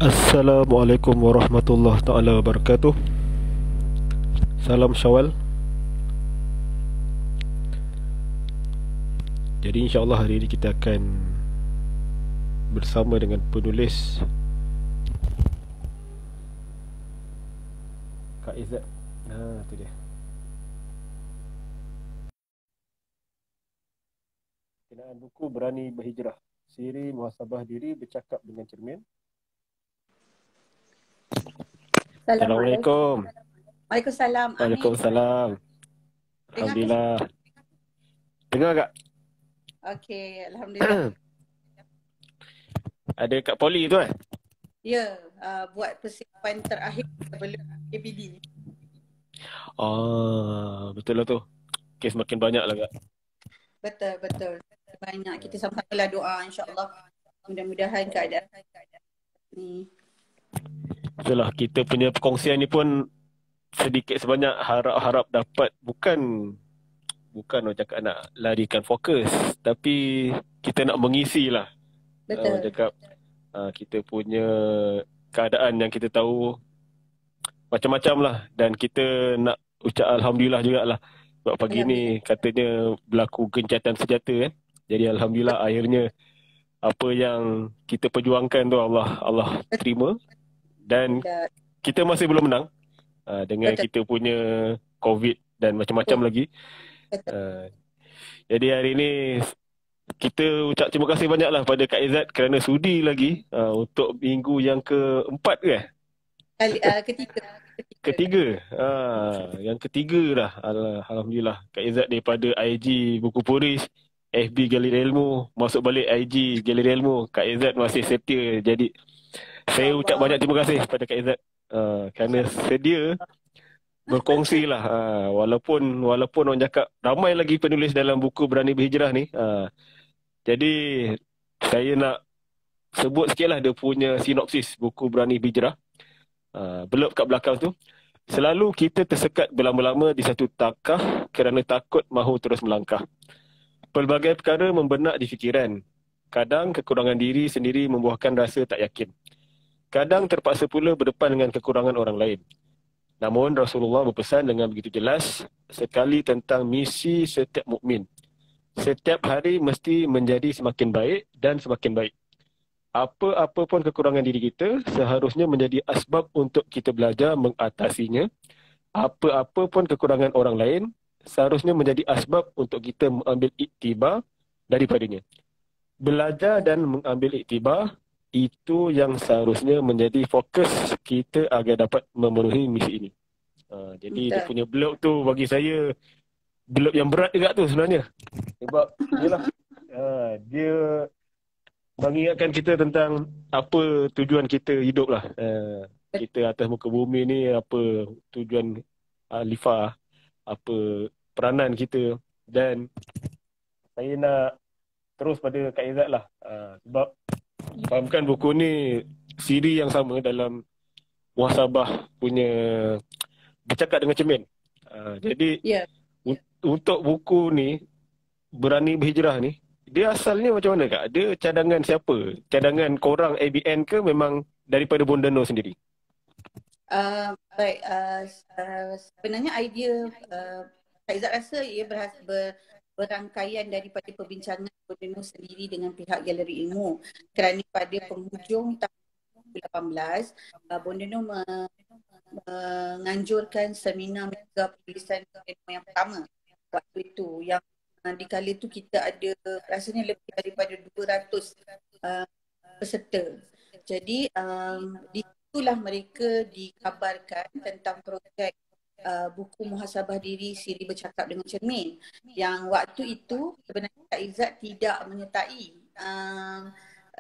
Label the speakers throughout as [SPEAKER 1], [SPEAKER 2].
[SPEAKER 1] Assalamualaikum warahmatullahi taala wabarakatuh. Salam Syawal. Jadi insya-Allah hari ini kita akan bersama dengan penulis Kak Izzat. Tu dia. Kenaan buku Berani Berhijrah. Siri muhasabah diri bercakap dengan cermin.
[SPEAKER 2] Assalamualaikum.
[SPEAKER 1] Assalamualaikum.
[SPEAKER 2] Waalaikumsalam. Amin.
[SPEAKER 1] Waalaikumsalam.
[SPEAKER 2] Dengar ke?
[SPEAKER 1] Alhamdulillah. Dengar tak?
[SPEAKER 2] Okey, alhamdulillah.
[SPEAKER 1] Ada kat poli tu kan?
[SPEAKER 2] Ya, buat persiapan terakhir sebelum APD.
[SPEAKER 1] Betul lah tu. Kes makin banyak lah Kak.
[SPEAKER 2] Betul. Banyak. Kita sama-sama doa insya-Allah. Mudah-mudahan keadaan ni.
[SPEAKER 1] Betul lah. Kita punya perkongsian ni pun sedikit sebanyak harap-harap dapat bukan orang cakap nak larikan fokus, tapi kita nak mengisi lah. Orang
[SPEAKER 2] Betul.
[SPEAKER 1] cakap kita punya keadaan yang kita tahu macam-macam lah, dan kita nak ucap Alhamdulillah jugalah. Sebab pagi ni katanya berlaku gencatan senjata kan. Jadi Alhamdulillah akhirnya apa yang kita perjuangkan tu Allah terima, dan kita masih belum menang dengan
[SPEAKER 2] Betul.
[SPEAKER 1] kita punya COVID dan macam-macam lagi. Jadi hari ini kita ucap terima kasih banyaklah pada Kak Izzat kerana sudi lagi untuk minggu yang keempat ke? Ketiga. Yang ketiga dah. Alhamdulillah. Kak Izzat daripada IG Buku Puris, FB Galeri Ilmu, masuk balik IG Galeri Ilmu, Kak Izzat masih setia. Jadi saya ucap banyak terima kasih pada Kak Izzat kerana sedia berkongsi lah. Walaupun orang cakap ramai lagi penulis dalam buku Berani Berhijrah ni. Jadi saya nak sebut sikit lah dia punya sinopsis buku Berani Berhijrah. Blurb kat belakang tu. Selalu kita tersekat berlama-lama di satu takah kerana takut mahu terus melangkah. Pelbagai perkara membenak di fikiran. Kadang kekurangan diri sendiri membuahkan rasa tak yakin. Kadang terpaksa pula berdepan dengan kekurangan orang lain. Namun Rasulullah berpesan dengan begitu jelas sekali tentang misi setiap mukmin. Setiap hari mesti menjadi semakin baik dan semakin baik. Apa-apa pun kekurangan diri kita seharusnya menjadi asbab untuk kita belajar mengatasinya. Apa-apa pun kekurangan orang lain seharusnya menjadi asbab untuk kita mengambil iktibar daripadanya. Belajar dan mengambil iktibar itu yang seharusnya menjadi fokus kita agar dapat memenuhi misi ini. Jadi dia punya blog tu bagi saya blog yang berat juga tu sebenarnya. Sebab yelah, dia mengingatkan kita tentang apa tujuan kita hidup lah. Kita atas muka bumi ni, apa tujuan Alifah, apa peranan kita. Dan saya nak terus pada Kak Izzat lah. Sebab fahamkan buku ni siri yang sama dalam muhasabah punya bercakap dengan cermin. Jadi untuk buku ni Berani Berhijrah ni, dia asalnya macam mana Kak? Dia cadangan siapa? Cadangan korang ABN ke memang daripada Bonda Noh sendiri?
[SPEAKER 2] Baik, sebenarnya idea Kak Izzat rasa ia berangkaian daripada perbincangan Bonda Noh sendiri dengan pihak Galeri Ilmu, kerana pada penghujung tahun 2018 Bonda Noh menganjurkan seminar mega penulisan yang pertama waktu itu, yang di kala itu kita ada rasanya lebih daripada 200 peserta. Jadi di situlah mereka dikabarkan tentang projek buku muhasabah diri Siri Bercakap dengan Cermin, yang waktu itu sebenarnya Kak Izzat tidak menyertai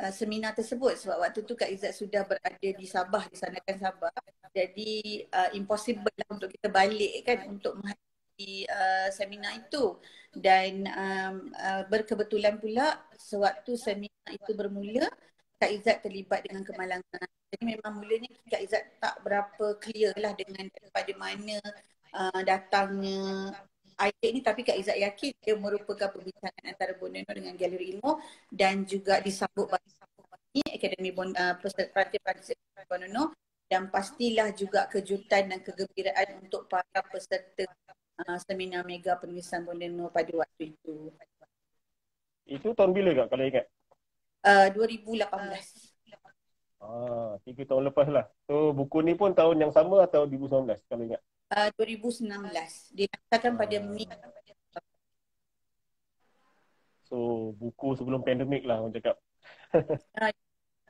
[SPEAKER 2] seminar tersebut sebab waktu tu Kak Izzat sudah berada di Sabah, di Sanakan Sabah. Jadi impossible lah untuk kita balik kan untuk menghadiri seminar itu. Dan berkebetulan pula sewaktu seminar itu bermula, Kak Izzat terlibat dengan kemalangan. Jadi memang mulanya Kak Izzat tak berapa clear lah dengan daripada mana datangnya idea ni, tapi Kak Izzat yakin dia merupakan perbincangan antara Bonda Noh dengan Galeri Ilmu dan juga disambut bagi Akademi peserta Bonono, dan pastilah juga kejutan dan kegembiraan untuk para peserta seminar mega penulisan Bonono pada waktu itu.
[SPEAKER 1] Itu tahun bila Kak kalau ingat?
[SPEAKER 2] 2018.
[SPEAKER 1] 3 tahun lepas lah. So buku ni pun tahun yang sama atau 2019 kalau ingat?
[SPEAKER 2] 2019. Dilancarkan pada Mei.
[SPEAKER 1] So buku sebelum pandemik lah orang cakap.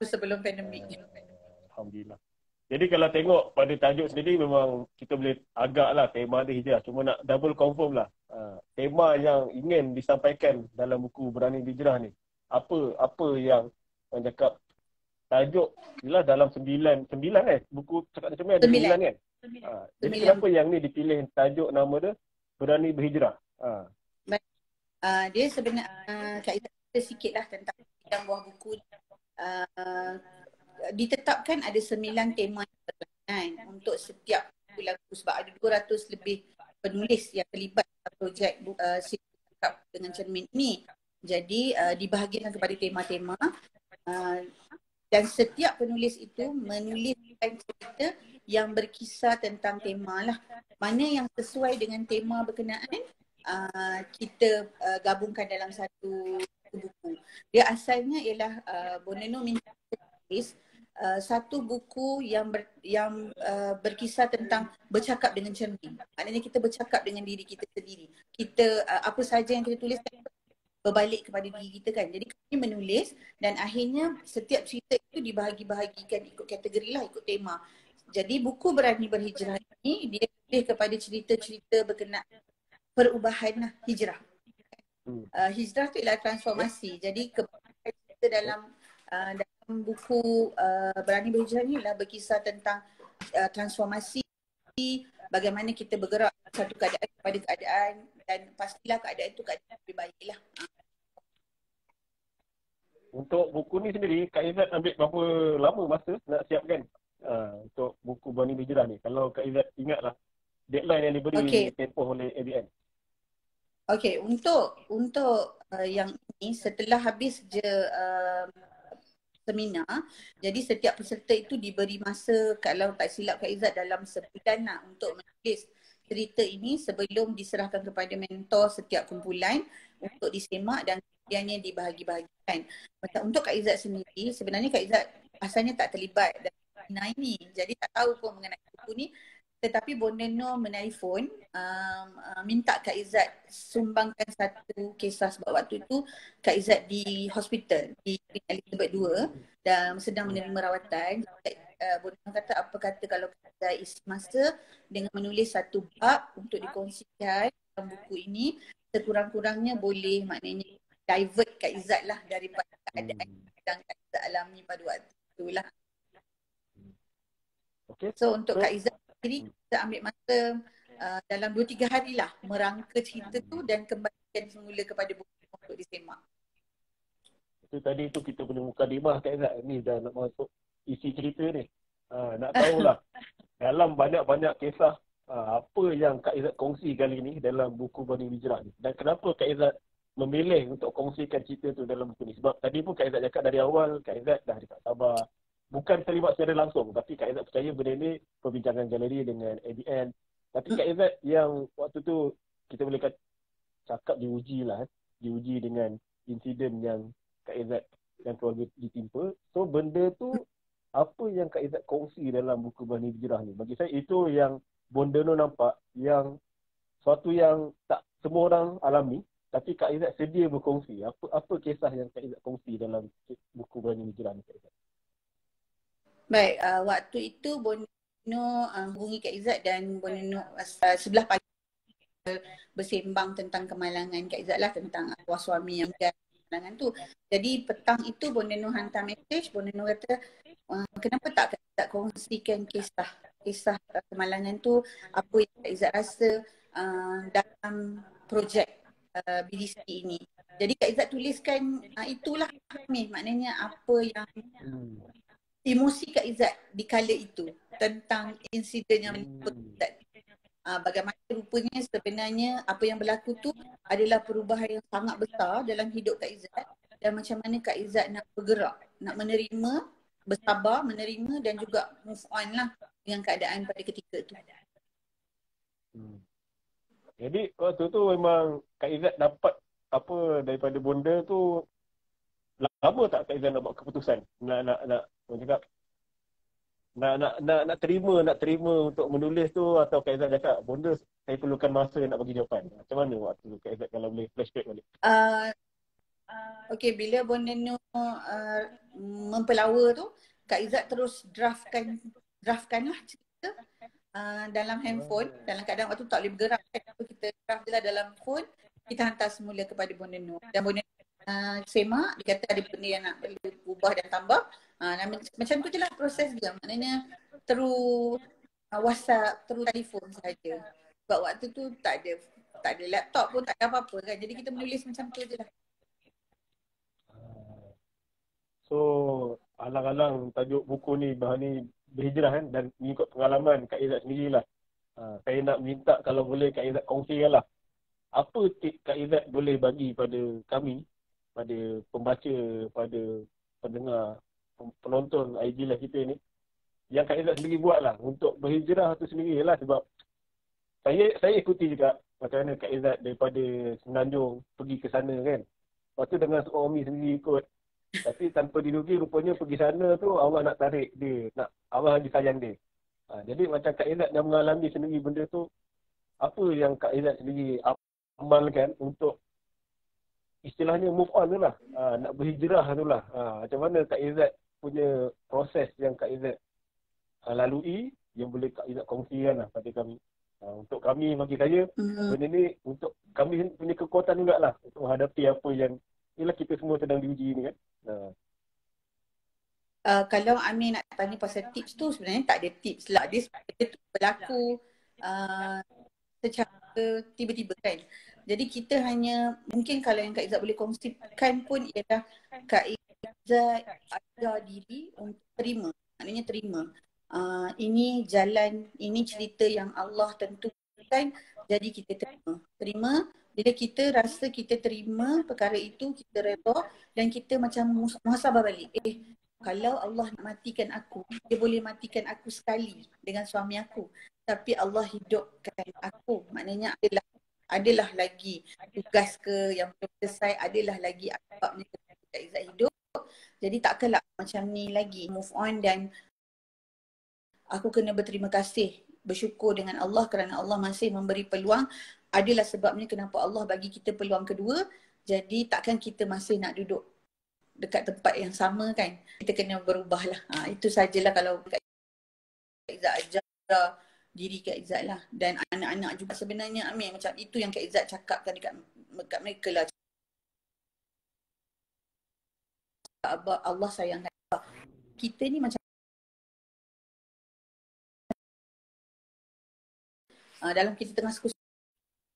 [SPEAKER 2] Sebelum pandemik.
[SPEAKER 1] Alhamdulillah. Jadi kalau tengok pada tajuk sendiri memang kita boleh agak lah tema dia hijrah. Cuma nak double confirm lah. Tema yang ingin disampaikan dalam buku Berani Berhijrah ni. Apa yang orang cakap tajuk ialah dalam 9 buku cakap macam ni ada 9 kan? Jadi kenapa yang ni dipilih tajuk nama dia Berani Berhijrah?
[SPEAKER 2] Dia sebenarnya Kak Izzat sikit lah tentang bidang buah buku. Ditetapkan ada 9 tema yang berlainan untuk setiap buku lagu sebab ada 200 lebih penulis yang terlibat dalam projek Sikap dengan Cermin ini. Jadi dibahagikan kepada tema-tema dan setiap penulis itu menuliskan cerita yang berkisar tentang tema lah. Mana yang sesuai dengan tema berkenaan kita gabungkan dalam satu buku. Dia asalnya ialah Bonono minta tulis satu buku yang berkisar tentang bercakap dengan cermin. Maknanya kita bercakap dengan diri kita sendiri. Kita apa saja yang kita tulis berbalik kepada diri kita kan. Jadi kami menulis dan akhirnya setiap cerita itu dibahagi-bahagikan ikut kategori lah, ikut tema. Jadi buku Berani Berhijrah ini dia lebih kepada cerita-cerita berkenaan perubahan lah, hijrah. Hijrah tu ialah transformasi. Jadi kebanyakan cerita dalam buku Berani Berhijrah ni lah berkisar tentang transformasi, bagaimana kita bergerak satu keadaan kepada keadaan dan pastilah keadaan itu keadaan lebih baik lah.
[SPEAKER 1] Untuk buku ni sendiri Kak Izzat ambil berapa lama masa nak siapkan untuk buku Berani Berhijrah ni? Kalau Kak Izzat ingatlah deadline yang diberi tempoh oleh ABN.
[SPEAKER 2] Okey, untuk yang ini setelah habis je seminar, jadi setiap peserta itu diberi masa, kalau tak silap Kak Izzat, dalam sebulan lah untuk menulis cerita ini sebelum diserahkan kepada mentor setiap kumpulan untuk disemak dan kemudiannya dibahagi-bahagikan. Untuk Kak Izzat sendiri, sebenarnya Kak Izzat asalnya tak terlibat dalam seminar ini, jadi tak tahu pun mengenai buku ni. Tetapi Bonono menelpon minta Kak Izzat sumbangkan satu kisah sebab waktu itu Kak Izzat di hospital di Elizabeth II dan sedang menerima rawatan. Bonono kata apa kata kalau Kak Izzat isi masa dengan menulis satu bab untuk dikongsikan dalam buku ini, sekurang-kurangnya boleh maknanya divert Kak Izzat lah daripada keadaan yang Kak Izzat alami pada waktu itulah. So untuk Kak Izzat sendiri kita ambil masa dalam 2-3 hari lah merangka cerita tu dan kembalikan semula kepada buku untuk disemak.
[SPEAKER 1] Itu tadi tu kita punya mukadimah Kak Izzat ni dah nak masuk isi cerita ni. Nak tahulah dalam banyak-banyak kisah apa yang Kak Izzat kongsi kali ni dalam buku Berani Berhijrah ni. Dan kenapa Kak Izzat memilih untuk kongsikan cerita tu dalam buku ni? Sebab tadi pun Kak Izzat cakap dari awal Kak Izzat dah dekat Sabah. Bukan terlibat secara langsung, tapi Kak Izzat percaya benda ni perbincangan galeri dengan ABN. Tapi Kak Izzat yang waktu tu kita boleh cakap diuji lah. Diuji dengan insiden yang Kak Izzat dan keluarga ditimpa. So benda tu apa yang Kak Izzat kongsi dalam buku Berani Berhijrah ni? Bagi saya itu yang Bonono nampak yang suatu yang tak semua orang alami. Tapi Kak Izzat sedia berkongsi. Apa kisah yang Kak Izzat kongsi dalam buku Berani Berhijrah ni Kak Izzat?
[SPEAKER 2] Baik, waktu itu Bonono hubungi Kak Izzat dan Bonono sebelah pagi bersembang tentang kemalangan Kak Izzat lah, tentang arwah suami yang kemalangan tu. Jadi petang itu Bonono hantar mesej, Bonono kata kenapa tak Kak Izzat kongsikan kisah kemalangan tu, apa yang Kak Izzat rasa dalam projek BDC ini. Jadi Kak Izzat tuliskan itulah kami, maknanya apa yang emosi Kak Izzat di kala itu tentang insiden yang menimpa Izzat. Bagaimana rupanya sebenarnya apa yang berlaku tu adalah perubahan yang sangat besar dalam hidup Kak Izzat dan macam mana Kak Izzat nak bergerak nak menerima, bersabar, menerima dan juga move on lah dengan keadaan pada ketika tu.
[SPEAKER 1] Jadi waktu tu memang Kak Izzat dapat apa daripada bonda tu, lama tak Kak Izzat nak buat keputusan? Nak orang cakap nak terima untuk menulis tu, atau Kak Izzat cakap bonda saya perlukan masa nak bagi jawapan. Macam mana waktu tu Kak Izzat, kalau boleh flashback balik?
[SPEAKER 2] Okey, bila Bonda Nur mempelawa tu, Kak Izzat terus draftkan lah cerita dalam handphone. Dalam keadaan waktu tak boleh bergerak kan, kita draft je lah dalam phone, kita hantar semula kepada Bonda Nur. Dan Bonda semak, dia kata ada benda yang nak perlu ubah dan tambah. Macam tu je lah proses dia. Maknanya terus WhatsApp, terus telefon saja. Sebab waktu tu tak ada laptop pun, tak ada apa-apa kan. Jadi kita menulis macam tu je lah.
[SPEAKER 1] So, alang-alang tajuk buku ni, bahan ni berhijrah kan, dan mengikut pengalaman Kak Izzat sendirilah. Saya nak minta kalau boleh Kak Izzat kongsikan lah. Apa tip Kak Izzat boleh bagi pada kami, pada pembaca, pada pendengar, penonton IG Live kita ni, yang Kak Izzat sendiri buat lah untuk berhijrah tu sendiri lah. Sebab saya ikuti juga macam mana Kak Izzat daripada Semenanjung pergi ke sana kan. Lepas tu dengan suami sendiri ikut. Tapi tanpa diduga rupanya pergi sana tu Allah nak tarik dia, Allah lagi sayang dia. Jadi macam Kak Izzat yang mengalami sendiri benda tu, apa yang Kak Izzat sendiri amalkan untuk istilahnya move on tu lah, nak berhijrah tu lah. Macam mana Kak Izzat punya proses yang Kak Izzat lalui, yang boleh Kak Izzat kongsikan lah pada kami. Untuk kami, bagi saya, benda ni untuk kami punya kekuatan jugalah untuk menghadapi apa yang inilah kita semua sedang diuji ni kan.
[SPEAKER 2] Kalau Amir nak tanya pasal tips tu, sebenarnya tak ada tips lah. Dia tu berlaku secara tiba-tiba kan. Jadi kita hanya, mungkin kalau yang Kak Izzat boleh kongsikan pun ialah Kak Izzat ajar diri untuk terima. Maknanya terima. Ini jalan, ini cerita yang Allah tentukan, jadi kita terima. Terima, bila kita rasa kita terima perkara itu, kita redha dan kita macam muhasabah balik. Kalau Allah nak matikan aku, dia boleh matikan aku sekali dengan suami aku. Tapi Allah hidupkan aku. Maknanya adalah lagi tugas ke yang belum selesai, adalah lagi akabnya Kak Izzat hidup. Jadi takkanlah macam ni lagi. Move on dan aku kena berterima kasih, bersyukur dengan Allah kerana Allah masih memberi peluang. Adalah sebabnya kenapa Allah bagi kita peluang kedua. Jadi takkan kita masih nak duduk dekat tempat yang sama kan. Kita kena berubah lah. Itu sajalah kalau Kak Izzat ajar diri Kak Izzat lah. Dan anak-anak juga sebenarnya Amir. Macam itu yang Kak Izzat cakapkan dekat mereka lah. Allah sayangkan kita ni macam dalam kita tengah suku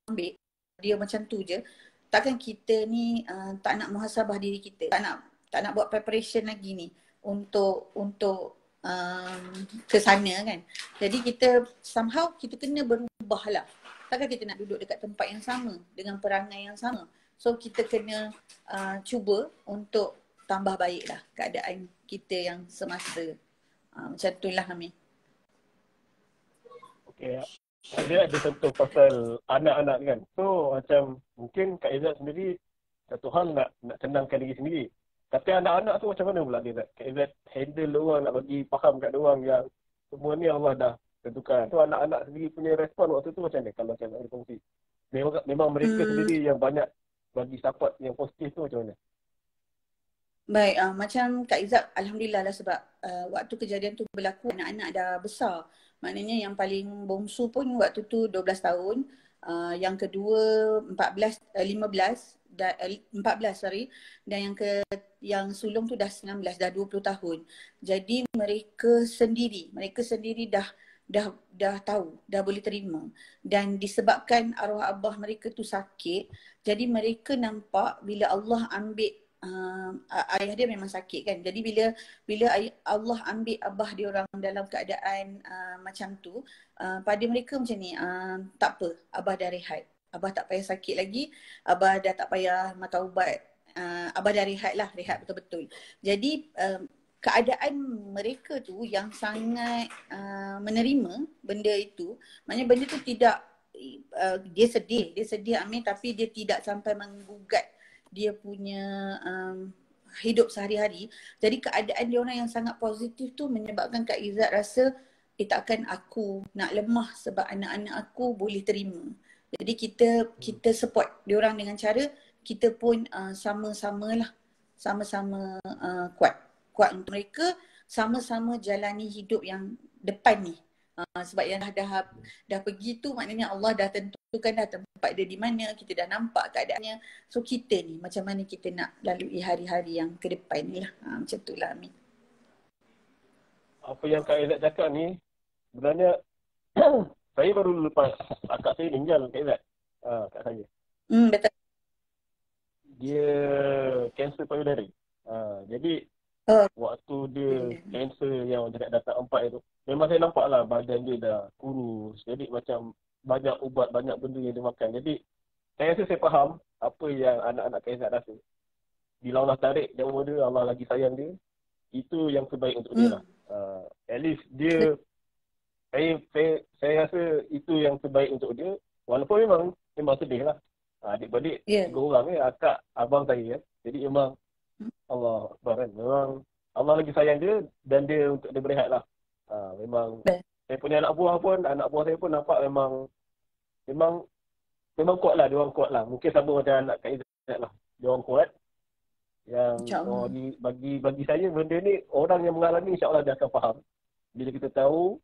[SPEAKER 2] ambil dia macam tu je. Takkan kita ni tak nak muhasabah diri kita, tak nak buat preparation lagi ni untuk ke sana kan. Jadi kita somehow kita kena berubah lah. Takkan kita nak duduk dekat tempat yang sama dengan perangai yang sama. So kita kena cuba untuk tambah baik lah keadaan kita yang semasa. Macam tu lah Amir.
[SPEAKER 1] Okay. Dia ada contoh pasal anak-anak kan. So macam mungkin Kak Izzat sendiri satu hal nak tenangkan diri sendiri. Tapi anak-anak tu macam mana pula dia Izzat? Kak Izzat handle diorang, nak bagi faham kat diorang yang semua ni Allah dah tentukan. Tu anak-anak sendiri punya respon waktu tu macam mana kalau Kak Izzat berkongsi? Memang mereka sendiri yang banyak bagi support yang positif tu macam mana?
[SPEAKER 2] Baik, macam Kak Izzat Alhamdulillah lah sebab waktu kejadian tu berlaku anak-anak dah besar. Maknanya yang paling bongsu pun waktu tu 12 tahun, yang kedua 15 dan 14 sorry, dan yang sulung tu dah 19, dah 20 tahun. Jadi mereka sendiri dah tahu, dah boleh terima. Dan disebabkan arwah abah mereka tu sakit, jadi mereka nampak bila Allah ambil ayah dia memang sakit kan. Jadi bila Allah ambil abah dia orang dalam keadaan macam tu, pada mereka macam ni, tak apa, abah dah rehat. Abah tak payah sakit lagi, abah dah tak payah makan ubat Abah dah rehat betul-betul. Jadi keadaan mereka tu yang sangat menerima benda itu, maknanya benda tu tidak dia sedih Amin, tapi dia tidak sampai menggugat dia punya hidup sehari-hari. Jadi keadaan dia orang yang sangat positif tu menyebabkan Kak Izzat rasa takkan aku nak lemah sebab anak-anak aku boleh terima. Jadi kita support dia orang dengan cara kita pun sama-sama kuat untuk mereka, sama-sama jalani hidup yang depan ni. Sebab yang dah pergi tu maknanya Allah dah tentukan dah tempat dia di mana, kita dah nampak keadaannya. So kita ni macam mana kita nak lalui hari-hari yang ke depan ni lah. Macam tu lah Amin.
[SPEAKER 1] Apa yang Kak Izzat cakap ni, sebenarnya saya baru lepas akak saya meninggal Kak Izzat. Kak saya.
[SPEAKER 2] Betul.
[SPEAKER 1] Dia kanser payudara. Jadi waktu dia kanser yang dekat darah 4 itu, memang saya nampak lah badan dia dah kurus. Jadi macam banyak ubat, banyak benda yang dia makan. Jadi saya rasa saya faham apa yang anak-anak Kak Izzat rasa. Bila Allah tarik nyawa dia, Allah lagi sayang dia, itu yang terbaik untuk dia lah. At least dia, saya rasa itu yang terbaik untuk dia. Walaupun memang sedih lah. Adik-beradik, 3 orang akak, abang saya. Jadi memang Allah Akbar kan. Memang Allah lagi sayang dia dan dia untuk dia berehat lah. Memang saya punya anak buah saya pun nampak memang kuat lah. Dia orang kuat lah. Mungkin sama macam anak Kak Izzat lah. Dia orang kuat. Yang bagi saya benda ni orang yang mengalami insya-Allah dia akan faham. Bila kita tahu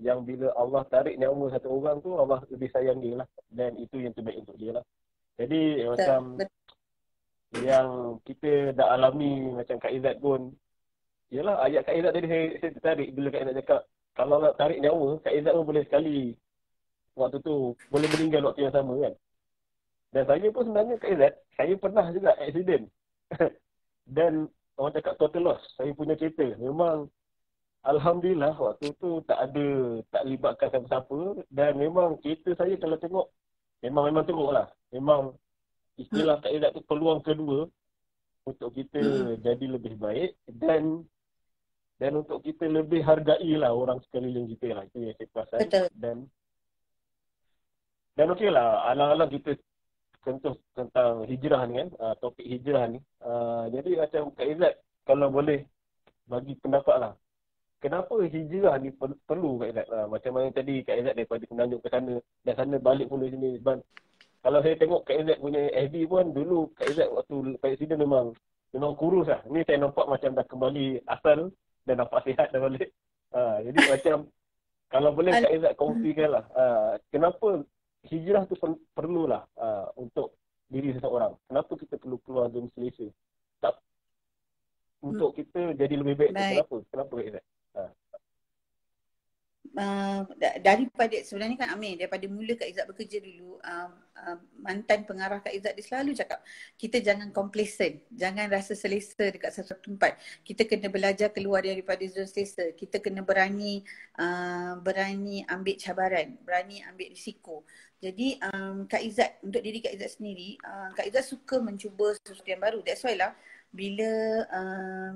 [SPEAKER 1] yang bila Allah tarik nyawa satu orang tu, Allah lebih sayang dia lah. Dan itu yang terbaik untuk dia lah. Jadi macam yang kita dah alami macam Kak Izzat pun, yelah ayat Kak Izzat tadi saya tertarik bila Kak Izzat cakap kalau nak tarik nyawa, Kak Izzat pun boleh sekali waktu tu boleh meninggal waktu yang sama kan. Dan saya pun sebenarnya Kak Izzat, saya pernah juga accident. Dan orang cakap total loss, saya punya kereta memang alhamdulillah waktu tu tak libatkan siapa-siapa. Dan memang kereta saya kalau tengok memang teruk lah. Memang istilah Kak Izzat tu peluang kedua untuk kita jadi lebih baik dan untuk kita lebih hargai lah orang sekeliling kita lah. Itu yang saya perasan.
[SPEAKER 2] Betul.
[SPEAKER 1] Dan okey lah, alang-alang kita sentuh tentang hijrah ni kan, topik hijrah ni. Jadi macam Kak Izzat kalau boleh bagi pendapat lah, kenapa hijrah ni perlu Kak Izzat? Macam mana tadi Kak Izzat daripada Semenanjung ke sana dan sana balik pula sini. Sebab kalau saya tengok Kak Izzat punya FB pun dulu Kak Izzat waktu presiden memang kurus lah. Ni saya nampak macam dah kembali asal dan nampak sihat dah balik. Jadi macam kalau boleh Kak Izzat kongsikan lah, kenapa hijrah tu perlulah untuk diri seseorang. Kenapa kita perlu keluar dari Malaysia? Tak untuk kita jadi lebih baik. Kenapa Kak Izzat?
[SPEAKER 2] Daripada sebenarnya kan Amir, daripada mula Kak Izzat bekerja dulu, mantan pengarah Kak Izzat dia selalu cakap kita jangan complacent, jangan rasa selesa dekat satu tempat. Kita kena belajar keluar daripada zon selesa. Kita kena berani ambil cabaran, berani ambil risiko. Jadi Kak Izzat, untuk diri Kak Izzat sendiri, Kak Izzat suka mencuba sesuatu yang baru. That's why lah bila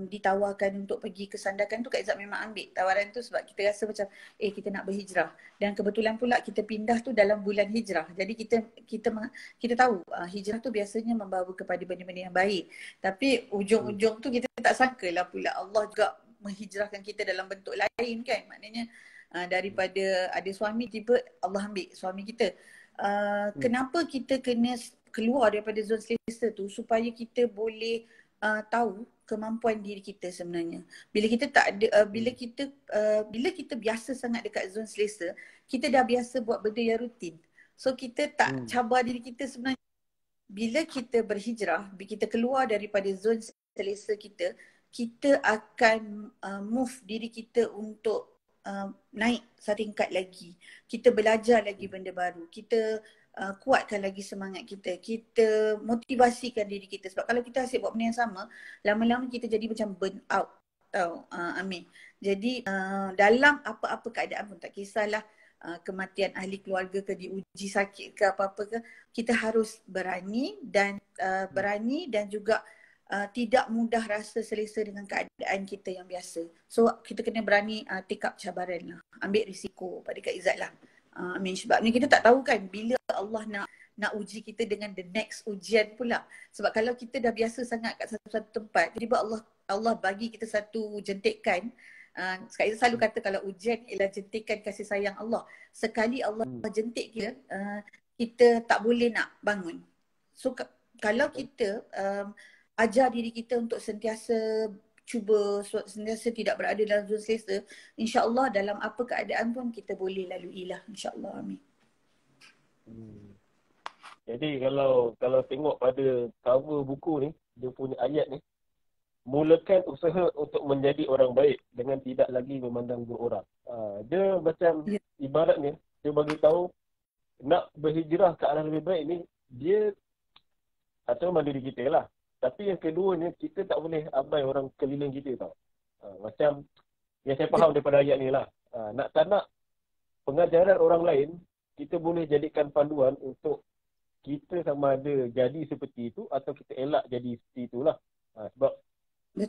[SPEAKER 2] ditawarkan untuk pergi ke Sandakan tu, Kak Izzat memang ambil tawaran tu sebab kita rasa macam kita nak berhijrah. Dan kebetulan pula kita pindah tu dalam bulan hijrah. Jadi kita tahu hijrah tu biasanya membawa kepada benda-benda yang baik. Tapi ujung-ujung tu kita tak sangka lah pula Allah juga menghijrahkan kita dalam bentuk lain kan. Maknanya daripada ada suami, tiba Allah ambil suami kita. Kenapa kita kena keluar daripada zon selesa tu? Supaya kita boleh tahu kemampuan diri kita sebenarnya. Bila kita tak ada bila kita biasa sangat dekat zon selesa, kita dah biasa buat benda yang rutin. So kita tak cabar diri kita sebenarnya. Bila kita berhijrah, bila kita keluar daripada zon selesa kita akan move diri kita untuk naik satu tingkat lagi. Kita belajar lagi benda baru. Kita kuatkan lagi semangat kita. Kita motivasikan diri kita. Sebab kalau kita asyik buat benda yang sama, lama-lama kita jadi macam burn out. Tahu Amin. Jadi dalam apa-apa keadaan pun tak kisahlah kematian ahli keluarga ke, diuji sakit ke apa-apa ke, kita harus berani dan juga tidak mudah rasa selesa dengan keadaan kita yang biasa. So kita kena berani take up cabaran lah, ambil risiko pada Kak Izzat lah. Amin. Sebab ni kita tak tahu kan bila Allah nak uji kita dengan the next ujian pula. Sebab kalau kita dah biasa sangat kat satu tempat, tiba-tiba Allah bagi kita satu jentikan. Kak Izzat selalu kata kalau ujian ialah jentikan kasih sayang Allah. Sekali Allah jentik kita, kita tak boleh nak bangun. So kalau kita ajar diri kita untuk sentiasa sentiasa tidak berada dalam zon selesa, insya-Allah dalam apa keadaan pun kita boleh laluilah, insya-Allah. Amin.
[SPEAKER 1] Jadi kalau tengok pada cover buku ni, dia punya ayat ni, mulakan usaha untuk menjadi orang baik dengan tidak lagi memandang buruk orang. Dia macam ibaratnya dia bagi tahu nak berhijrah ke arah lebih baik ni, dia atau mandiri kita lah. Tapi yang keduanya, kita tak boleh abai orang keliling kita tau. Macam yang saya faham daripada ayat ni lah. Tak nak pengajaran orang lain, kita boleh jadikan panduan untuk kita sama ada jadi seperti itu atau kita elak jadi seperti itulah. Sebab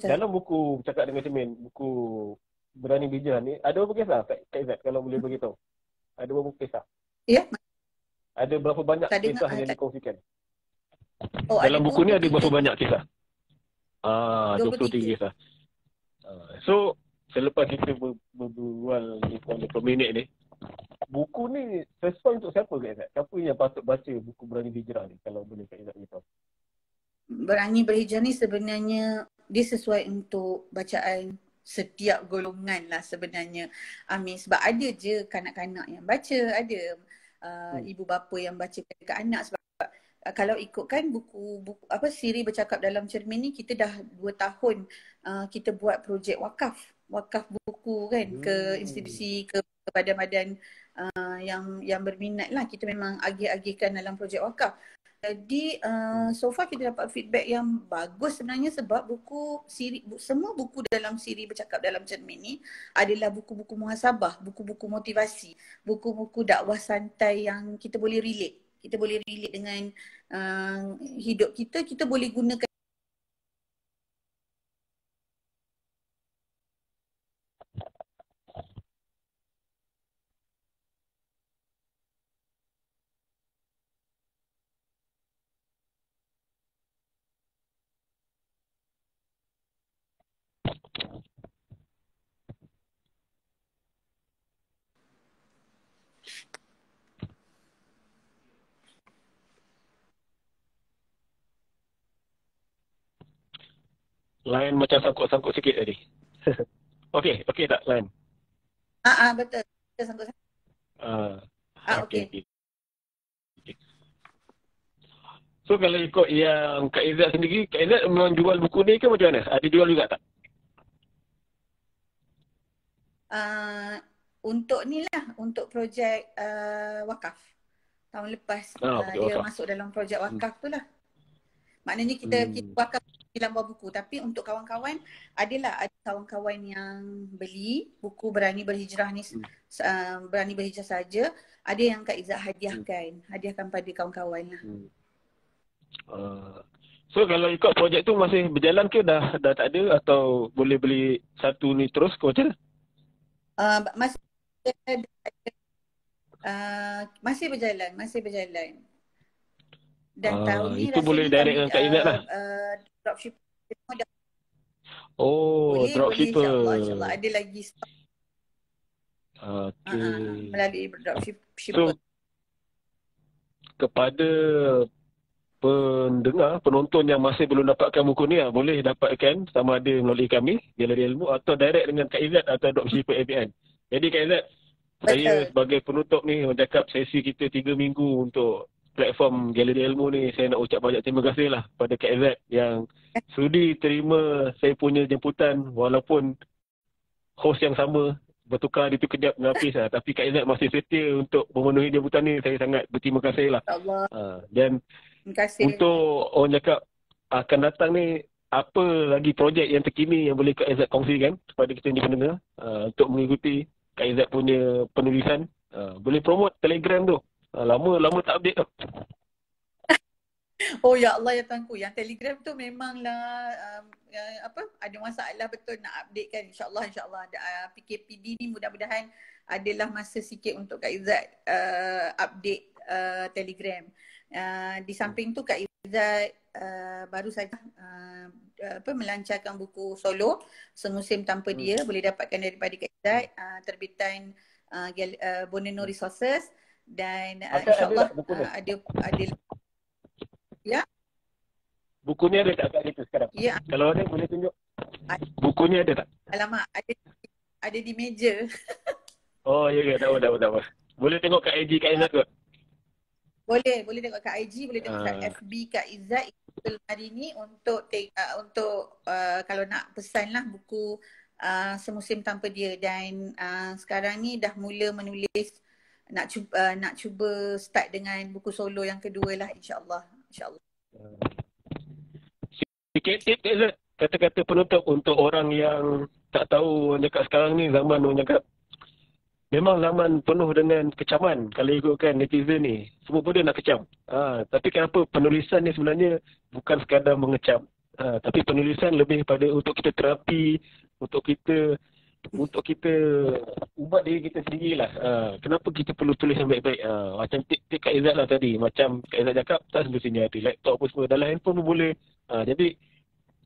[SPEAKER 1] dalam buku Cakap dengan Cermin, buku Berani Berhijrah ni, ada berapa kisah Kak Izzat kalau boleh beritahu? Ada berapa kisah?
[SPEAKER 2] Ya.
[SPEAKER 1] Ada berapa banyak kisah yang dikongsikan?
[SPEAKER 2] Dalam
[SPEAKER 1] buku ni ada berapa banyak kisah? 23 kisah. So, selepas kita berbual beberapa minit ni, buku ni sesuai untuk siapa Kak Izzat? Siapa yang patut baca buku Berani Berhijrah ni kalau boleh Kak Izzat beritahu?
[SPEAKER 2] Berani Berhijrah ni sebenarnya dia sesuai untuk bacaan setiap golongan lah sebenarnya. Amin. Sebab ada je kanak-kanak yang baca, ada ibu bapa yang baca ke anak. Sebab kalau ikutkan buku siri bercakap dalam cermin ni, kita dah 2 tahun kita buat projek wakaf buku kan, ke institusi, ke badan-badan yang berminat lah. Kita memang agih-agihkan dalam projek wakaf. Jadi so far kita dapat feedback yang bagus sebenarnya, sebab semua buku dalam siri bercakap dalam cermin ni adalah buku-buku muhasabah, buku-buku motivasi, buku-buku dakwah santai yang kita boleh relate. Kita boleh relate dengan hidup kita, kita boleh gunakan.
[SPEAKER 1] Lain macam sangkut-sangkut sikit tadi. Okey tak lain?
[SPEAKER 2] Betul. Kita sangkut-sangkut.
[SPEAKER 1] Okey. So kalau ikut yang Kak Izzat sendiri, Kak Izzat memang jual buku ni ke macam mana? Ada jual juga tak?
[SPEAKER 2] Untuk ni lah, untuk projek wakaf. Tahun lepas dia wakaf masuk dalam projek wakaf tu lah. Maknanya kita wakaf dalam bawah buku. Tapi untuk kawan-kawan, ada kawan-kawan yang beli buku Berani Berhijrah ni, Berani Berhijrah saja. Ada yang Kak Izzat hadiahkan pada kawan-kawan lah.
[SPEAKER 1] So kalau ikut projek tu masih berjalan ke dah tak ada, atau boleh beli satu ni terus ke macam mana?
[SPEAKER 2] Masih berjalan. Dan tahun ni
[SPEAKER 1] itu boleh direct dengan Kak Izzat lah.
[SPEAKER 2] Dropshipper.
[SPEAKER 1] Dropshipper.
[SPEAKER 2] InsyaAllah ada lagi stok. Melalui dropshipper.
[SPEAKER 1] So kepada penonton yang masih belum dapatkan buku ni, boleh dapatkan sama ada melalui kami, Galeri Ilmu, atau direct dengan Kak Izzat atau dropshipper ABN. Jadi Kak Izzat, saya sebagai penutup ni bercakap sesi kita 3 minggu untuk platform Galeri Ilmu ni, saya nak ucap banyak terima kasih lah pada Kak Izzat yang sudi terima saya punya jemputan, walaupun host yang sama, bertukar di tu kejap dengan Hafiz lah. Tapi Kak Izzat masih setia untuk memenuhi jemputan ni. Saya sangat berterima kasih lah. Dan untuk orang cakap akan datang ni, apa lagi projek yang terkini yang boleh Kak Izzat kongsikan kepada kita ni pendengar untuk mengikuti Kak Izzat punya penulisan Boleh promote Telegram tu. Lama tak update tu.
[SPEAKER 2] Oh ya Allah ya Tuanku, yang Telegram tu memanglah ada masalah betul nak update kan. InsyaAllah PKPD ni mudah-mudahan adalah masa sikit untuk Kak Izzat update Telegram. Di samping tu Kak Izzat baru saja melancarkan buku solo Semusim Tanpa Dia, boleh dapatkan daripada Kak Izzat, terbitan Boneno Resources, dan insyaAllah ada ya.
[SPEAKER 1] Buku ni ada tak kat situ sekarang?
[SPEAKER 2] Ya.
[SPEAKER 1] Kalau ada boleh tunjuk. Buku ni ada tak?
[SPEAKER 2] Alamak, ada di meja.
[SPEAKER 1] Oh ya ke, tak apa. Boleh tengok kat IG Kak Izzat kot?
[SPEAKER 2] Boleh tengok kat IG, boleh tengok kat FB Kak Izzat hari ni untuk kalau nak pesan lah buku Semusim Tanpa Dia, dan sekarang ni dah mula menulis, nak cuba start dengan buku solo yang kedua lah, insyaAllah.
[SPEAKER 1] Sikit tip Kak Izzat, kata-kata penutup untuk orang yang tak tahu. Orang cakap sekarang ni zaman orang cakap memang zaman penuh dengan kecaman. Kalau ikutkan netizen ni, semua benda nak kecam. Tapi kenapa penulisan ni sebenarnya bukan sekadar mengecam. Tapi penulisan lebih pada untuk kita terapi, untuk kita ubat diri kita sendirilah. Kenapa kita perlu tulis yang baik-baik? Macam tip Kak Izzat lah tadi. Macam Kak Izzat cakap, tak semestinya ada laptop apa semua. Dalam handphone pun boleh. Jadi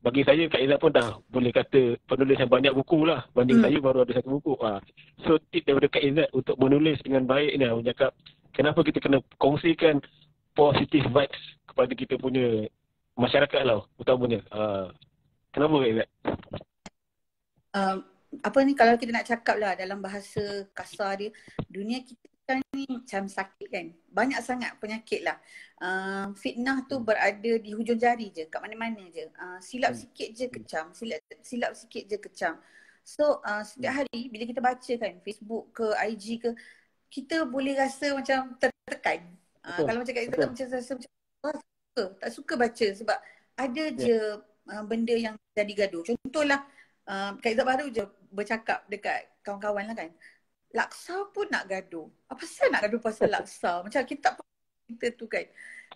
[SPEAKER 1] bagi saya Kak Izzat pun dah boleh kata penulis yang banyak buku lah. Banding saya baru ada 1 buku. So tip daripada Kak Izzat untuk menulis dengan baik ni, aku cakap kenapa kita kena kongsikan positive vibes kepada kita punya masyarakat lah utamanya. Kenapa Kak Izzat?
[SPEAKER 2] Apa ni, kalau kita nak cakap lah dalam bahasa kasar dia, dunia kita sekarang ni macam sakit kan. Banyak sangat penyakit lah. Fitnah tu berada di hujung jari je, kat mana-mana je. Silap sikit je kecam, silap sikit je kecam. So setiap hari bila kita baca kan Facebook ke IG ke, kita boleh rasa macam tertekan. Kalau macam kat kita macam rasa macam tak suka baca sebab ada je benda yang jadi gaduh. Contohlah Kak Izzat baru je bercakap dekat kawan-kawan lah kan, laksa pun nak gaduh. Apa pasal nak gaduh pasal laksa? Macam kita tak faham kita tu kan.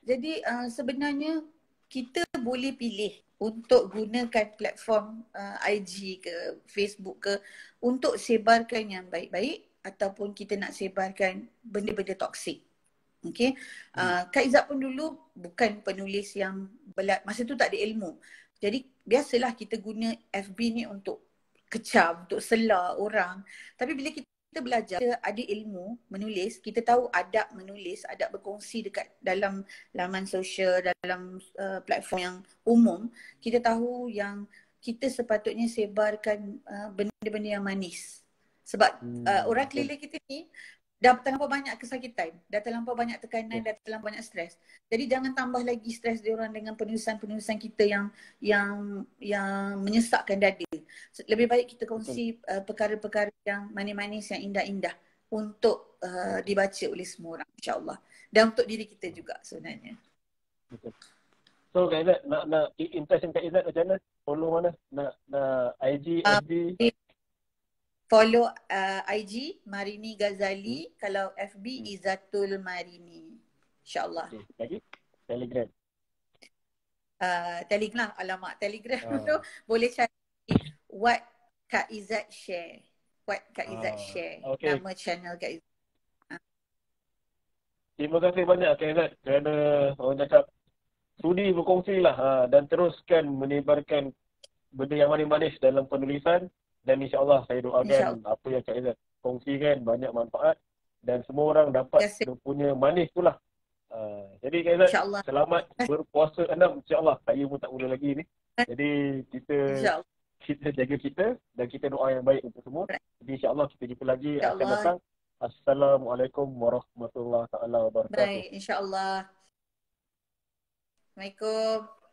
[SPEAKER 2] Jadi sebenarnya kita boleh pilih untuk gunakan platform IG ke Facebook ke untuk sebarkan yang baik-baik, ataupun kita nak sebarkan benda-benda toksik. Okay. Kak Izzat pun dulu bukan penulis yang masa tu tak ada ilmu. Jadi biasalah kita guna FB ni untuk kecam, untuk sela orang. Tapi bila kita belajar, kita ada ilmu menulis, kita tahu adab menulis, adab berkongsi dekat dalam laman sosial, dalam platform yang umum, kita tahu yang kita sepatutnya sebarkan benda-benda yang manis. Sebab orang keliling kita ni dah terlampau banyak kesakitan, dah terlampau banyak tekanan, dah terlampau banyak stres. Jadi jangan tambah lagi stres diorang dengan penulisan-penulisan kita yang menyesakkan dada. Lebih baik kita kongsi perkara-perkara yang manis-manis, yang indah-indah untuk dibaca oleh semua orang, insya-Allah. Dan untuk diri kita juga sebenarnya.
[SPEAKER 1] Betul. So Kak Izzat, nak impression Kak Izzat macam mana? Follow mana? Nak IG, FB?
[SPEAKER 2] Follow IG Marini Ghazali, kalau FB Izzatul Marini, insyaAllah.
[SPEAKER 1] Okay. Lagi? Telegram?
[SPEAKER 2] Telegram, alamak, Telegram tu boleh cari What Kak Izzat Share. What Kak Izzat Share. Okay. Nama channel Kak Izzat.
[SPEAKER 1] Terima kasih banyak Kak Izzat kerana orang cakap sudi berkongsi lah dan teruskan menyebarkan benda yang manis-manis dalam penulisan. Dan insyaAllah saya doakan apa yang Kak Izzat kongsikan banyak manfaat dan semua orang dapat punya manis tu lah. Jadi Kak Izzat, selamat berpuasa 6 insyaAllah. Saya pun tak mula lagi ni. Jadi kita jaga kita dan kita doa yang baik untuk semua. Jadi insyaAllah kita jumpa lagi akan datang. Assalamualaikum warahmatullahi wabarakatuh.
[SPEAKER 2] Baik, insyaAllah. Assalamualaikum.